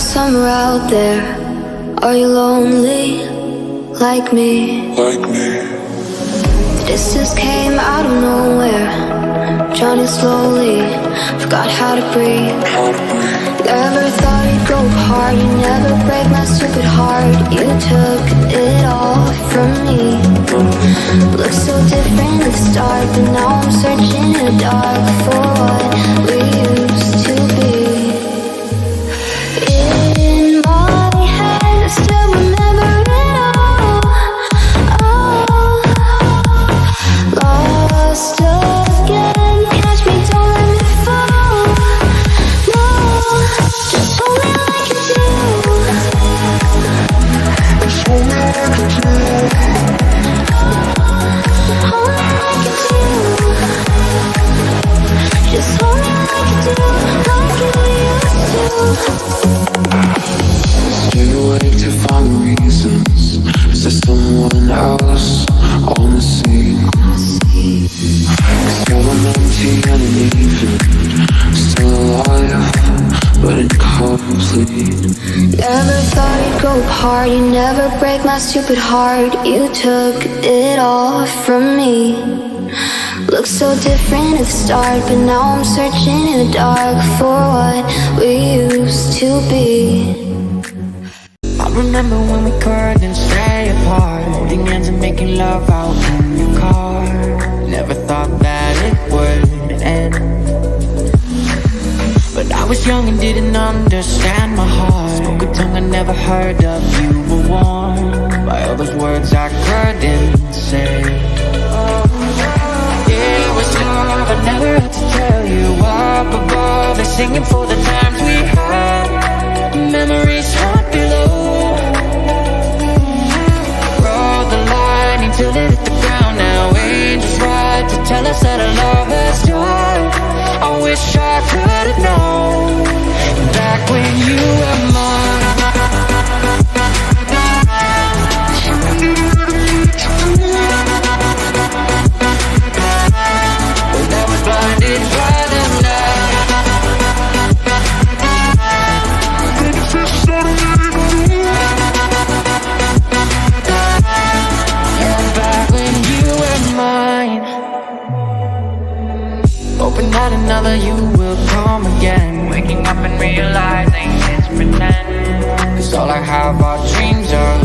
somewhere out there. Are you lonely like me? The distance came out of nowhere, drowning slowly, forgot how to breathe. Never thought you'd go apart, you never break my stupid heart. You took it all from me. Looked so different at the start, but now I'm searching in the dark for what we used to be. In my head, I still remember it all. Oh, lost again, catch me, don't let me fall. No, just hold me like you do. Just hold me like you do. Hold me like you do. Just hold me like you do, like you used to. Stay awake to find the reasons. Is there someone else on the scene? 'Cause you're empty and uneven, still alive, but incomplete. Never thought you'd go apart, you never break my stupid heart. You took it all from me. Looked so different at the start, but now I'm searching in the dark for what we used to be. I remember when we couldn't stay apart, holding hands and making love out in your car. Never thought that it would end, but I was young and didn't understand my heart. Spoke a tongue I never heard of, you were warm by all those words I couldn't say. It was love, I never had to tell you. Up above, they're singing for the times we had. Memories hot below. Rode the line until it hit the ground. Now angels ride to tell us that our love has died. I wish I could have known back when you were mine. But I was blinded by the light. And back when you were mine. Hoping that another you will come again. Waking up and realizing it's pretend, 'cause all I have are dreams of